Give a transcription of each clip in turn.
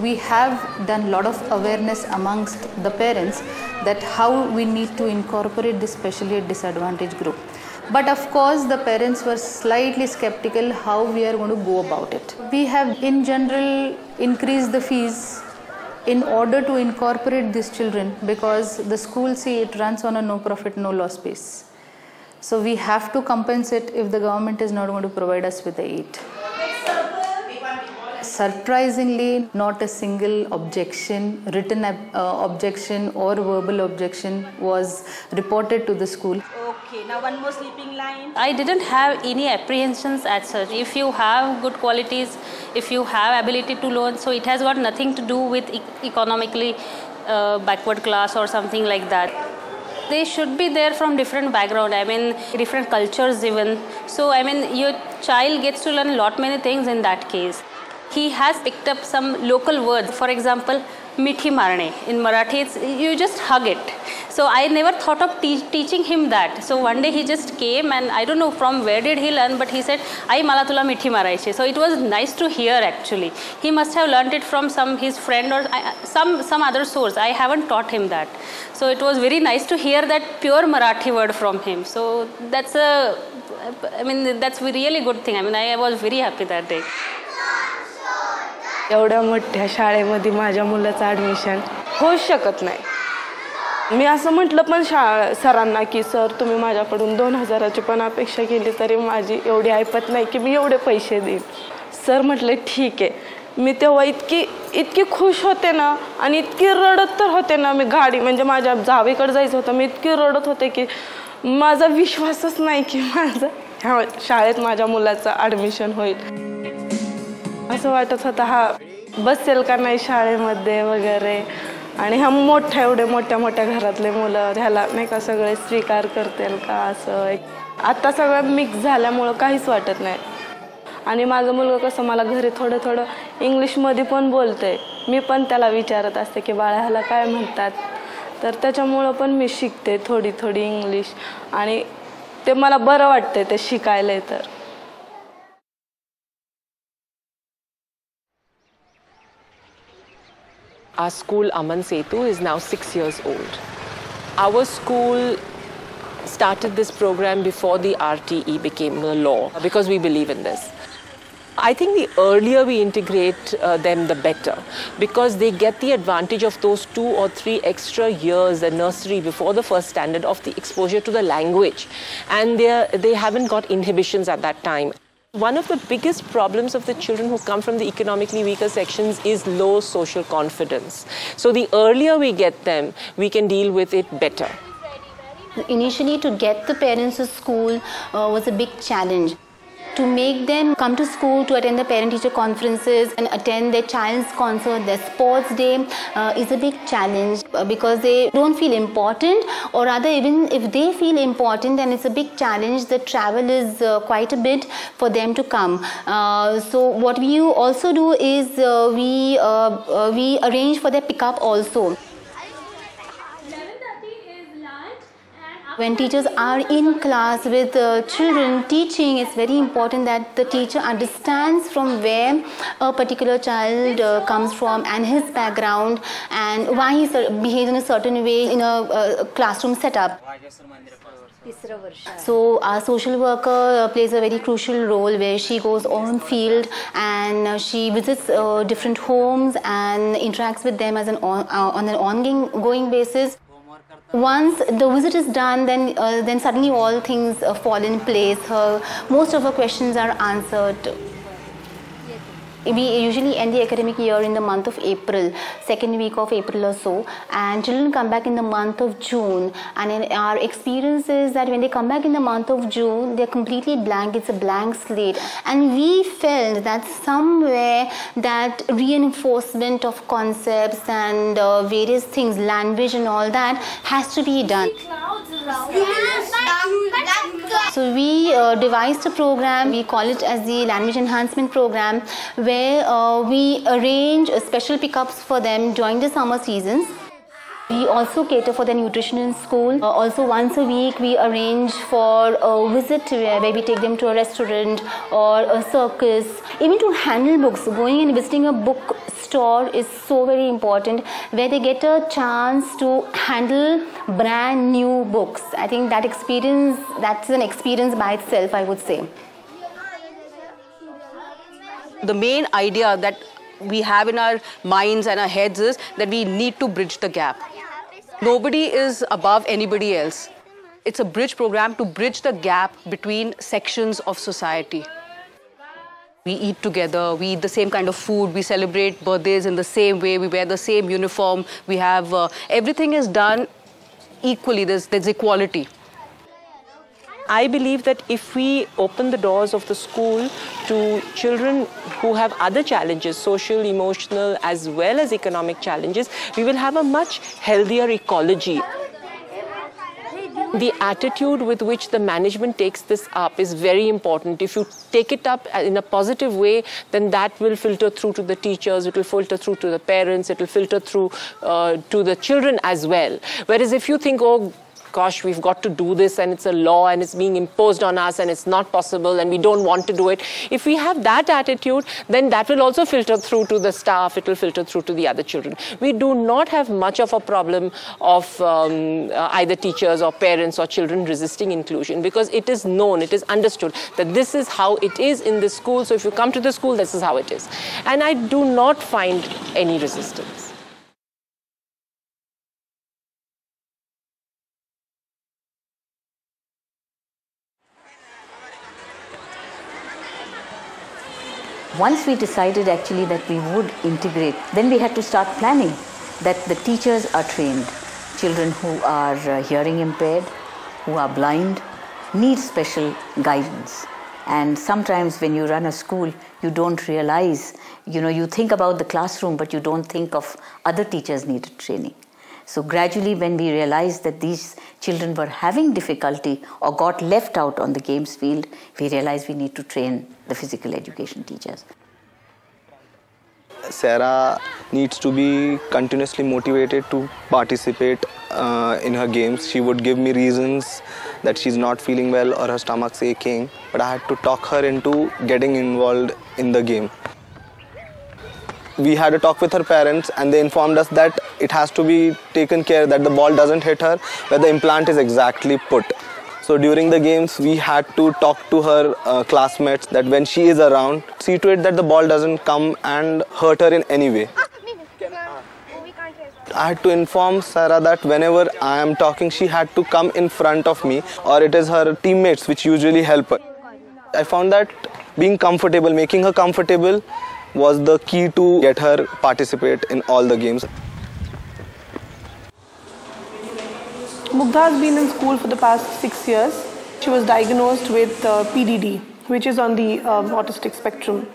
we have done a lot of awareness amongst the parents that how we need to incorporate this specially disadvantaged group. But of course the parents were slightly skeptical how we are going to go about it. We have in general increased the fees in order to incorporate these children, because the school, see, it runs on a no profit no loss base. So we have to compensate if the government is not going to provide us with the aid. Surprisingly, not a single objection, written objection or verbal objection was reported to the school. Okay, now one more sleeping line. I didn't have any apprehensions as such. If you have good qualities, if you have ability to learn, so it has got nothing to do with economically backward class or something like that. They should be there from different background, I mean different cultures even. So I mean your child gets to learn a lot many things in that case. He has picked up some local words. For example, mithi marne. In Marathi, you just hug it. So I never thought of teaching him that. So one day he just came, and I don't know from where did he learn, but he said, "Ai mala tula mithi marayche." So it was nice to hear actually. He must have learned it from his friend or some other source. I haven't taught him that. So it was very nice to hear that pure Marathi word from him. So that's a really good thing. I mean, I was very happy that day. एवढ्या मोठ्या शाळेमध्ये माझ्या मुलाचं admission होऊच शकत नाही. मी असं म्हटलं पण सरांना की सर तुम्ही माझ्याकडून 2000ची पण अपेक्षा केली तरी माझी एवढी ऐपत नाही की मी एवढे पैसे देईन. सर म्हटले ठीक आहे. मी तेव्हा इतकी खुश होते ना आणि इतकी रडत तर होते ना. मी गाडी म्हणजे माझ्या जावेकडे जायचं होतं. मी इतकी रडत होते की माझा विश्वासच नाही की ह्या शाळेत माझ्या मुलाचं ॲडमिशन होईल. असं वाटत होतं हा बसेल का नाही शाळेमध्ये वगैरे. आणि हा एवढे मोठ्या घरातले मुलं ह्याला नाही का सगळे स्वीकार करतील का असं. आता सगळं मिक्स झाल्यामुळं काहीच वाटत नाही. आणि माझं मुलगा कसं मला घरी थोडं इंग्लिशमध्ये पण बोलतंय. मी पण त्याला विचारत असते की बाळा ह्याला काय म्हणतात. तर त्याच्यामुळं पण मी शिकते थोडी इंग्लिश. आणि ते मला बरं वाटतंय ते शिकायला. तर Our school, Aman Setu, is now 6 years old. Our school started this program before the RTE became a law, because we believe in this. I think the earlier we integrate them, the better, because they get the advantage of those 2 or 3 extra years, the nursery before the first standard, of the exposure to the language, and they haven't got inhibitions at that time. One of the biggest problems of the children who come from the economically weaker sections is low social confidence. So the earlier we get them, we can deal with it better. Initially, to get the parents to school was a big challenge. To make them come to school to attend the parent-teacher conferences and attend their child's concert, their sports day is a big challenge, because they don't feel important, or rather even if they feel important, then it's a big challenge. The travel is quite a bit for them to come. So what we also do is we arrange for their pickup also. When teachers are in class with children teaching, it's very important that the teacher understands from where a particular child comes from and his background and why he behaves in a certain way in a classroom setup. So our social worker plays a very crucial role, where she goes on field and she visits different homes and interacts with them as on an ongoing basis. Once the visit is done, then suddenly all things fall in place. Most of her questions are answered. We usually end the academic year in the month of April, second week of April or so, and children come back in the month of June. And in our experience is that when they come back in the month of June, they're completely blank. It's a blank slate. And we felt that somewhere that reinforcement of concepts and various things, language and all that, has to be done. So we devised a program, we call it as the language enhancement program, where we arrange special pickups for them during the summer seasons. We also cater for the nutrition in school. Also once a week we arrange for a visit where we take them to a restaurant or a circus. Even to handle books, going and visiting a book store is so very important, where they get a chance to handle brand new books. I think that experience, that's an experience by itself, I would say. The main idea that we have in our minds and our heads is that we need to bridge the gap. Nobody is above anybody else. It's a bridge program to bridge the gap between sections of society. We eat together, we eat the same kind of food, we celebrate birthdays in the same way, we wear the same uniform, we have, everything is done equally, there's equality. I believe that if we open the doors of the school to children who have other challenges, social, emotional, as well as economic challenges, we will have a much healthier ecology. The attitude with which the management takes this up is very important. If you take it up in a positive way, then that will filter through to the teachers, it will filter through to the parents, it will filter through to the children as well. Whereas if you think, oh, gosh, we've got to do this and it's a law and it's being imposed on us and it's not possible and we don't want to do it. If we have that attitude, then that will also filter through to the staff, it will filter through to the other children. We do not have much of a problem of either teachers or parents or children resisting inclusion, because it is known, it is understood that this is how it is in this school. So if you come to the school, this is how it is. And I do not find any resistance. Once we decided actually that we would integrate, then we had to start planning that the teachers are trained. Children who are hearing impaired, who are blind, need special guidance. And sometimes when you run a school, you don't realize, you think about the classroom, but you don't think of other teachers needed training. So gradually when we realized that these children were having difficulty or got left out on the games field, we realized we need to train the physical education teachers. Sarah needs to be continuously motivated to participate in her games. She would give me reasons that she's not feeling well or her stomach's aching, but I had to talk her into getting involved in the game. We had a talk with her parents and they informed us that it has to be taken care that the ball doesn't hit her where the implant is exactly put. So during the games, we had to talk to her classmates that when she is around, see to it that the ball doesn't come and hurt her in any way. I had to inform Sarah that whenever I am talking, she had to come in front of me, or it is her teammates which usually help her. I found that being comfortable, making her comfortable, was the key to get her participate in all the games. Mugdha has been in school for the past 6 years. She was diagnosed with PDD, which is on the autistic spectrum.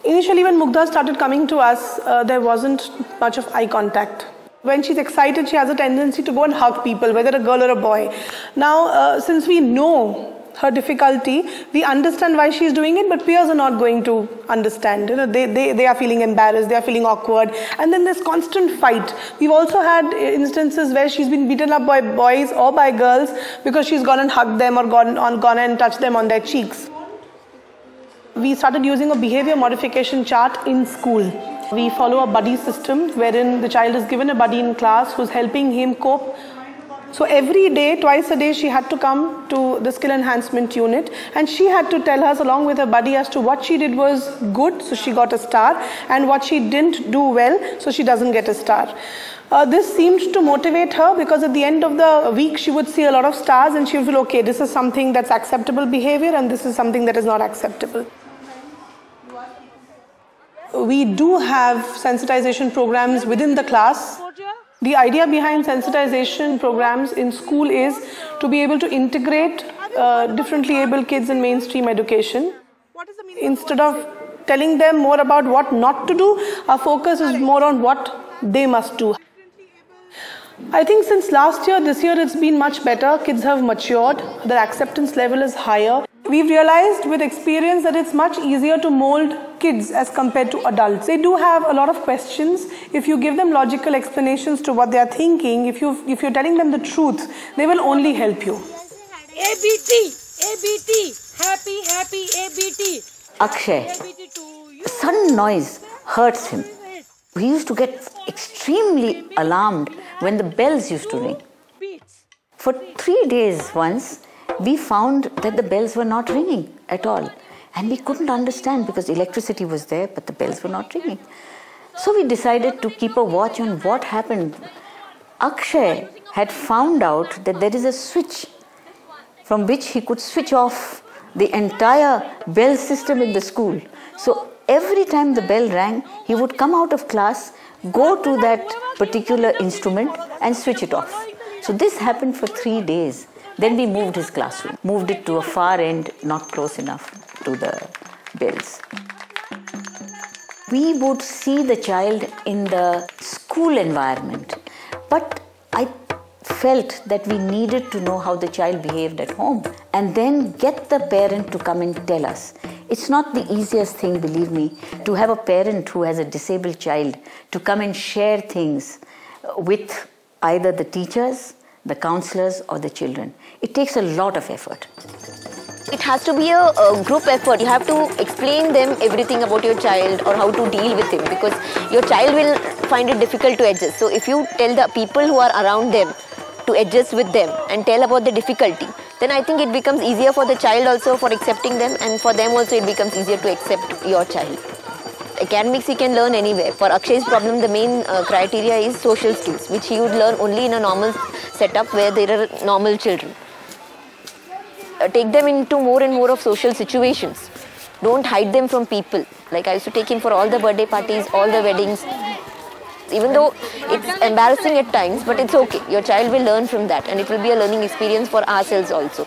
Initially, when Mugdha started coming to us, there wasn't much of eye contact. When she's excited, she has a tendency to go and hug people, whether a girl or a boy. Now, since we know her difficulty, we understand why she's doing it, but peers are not going to understand. They are feeling embarrassed, they are feeling awkward, and then there's constant fight. We've also had instances where she's been beaten up by boys or by girls because she's gone and hugged them or gone and touched them on their cheeks. We started using a behavior modification chart in school. We follow a buddy system wherein the child is given a buddy in class who's helping him cope. So every day, twice a day, she had to come to the skill enhancement unit and she had to tell us along with her buddy as to what she did was good, so she got a star, and what she didn't do well, so she doesn't get a star. This seemed to motivate her because at the end of the week, she would see a lot of stars and she would feel, okay, this is something that's acceptable behavior and this is something that is not acceptable. We do have sensitization programs within the class. The idea behind sensitization programs in school is to be able to integrate differently able kids in mainstream education. Instead of telling them more about what not to do, our focus is more on what they must do. I think since last year, this year it's been much better. Kids have matured, their acceptance level is higher. We've realized with experience that it's much easier to mold kids as compared to adults. They do have a lot of questions. If you give them logical explanations to what they are thinking, if you're telling them the truth, they will only help you. ABT, ABT, happy, happy, ABT. Akshay, sudden noise hurts him. he used to get extremely alarmed when the bells used to ring. For 3 days once, we found that the bells were not ringing at all. And we couldn't understand because electricity was there, but the bells were not ringing. So we decided to keep a watch on what happened. Akshay had found out that there is a switch from which he could switch off the entire bell system in the school. So every time the bell rang, he would come out of class, go to that particular instrument and switch it off. So this happened for 3 days. Then we moved his classroom, moved it to a far end, not close enough to the bells. We would see the child in the school environment, but I felt that we needed to know how the child behaved at home and then get the parent to come and tell us. It's not the easiest thing, believe me, to have a parent who has a disabled child to come and share things with either the teachers, the counselors or the children. It takes a lot of effort. It has to be a group effort. You have to explain them everything about your child or how to deal with him, because your child will find it difficult to adjust. So if you tell the people who are around them to adjust with them and tell about the difficulty, then I think it becomes easier for the child also for accepting them, and for them also it becomes easier to accept your child. Academics he can learn anywhere. For Akshay's problem, the main criteria is social skills, which he would learn only in a normal setup where there are normal children. Take them into more and more of social situations. Don't hide them from people. Like I used to take him for all the birthday parties, all the weddings. Even though it's embarrassing at times, but it's okay. Your child will learn from that, and it will be a learning experience for ourselves also.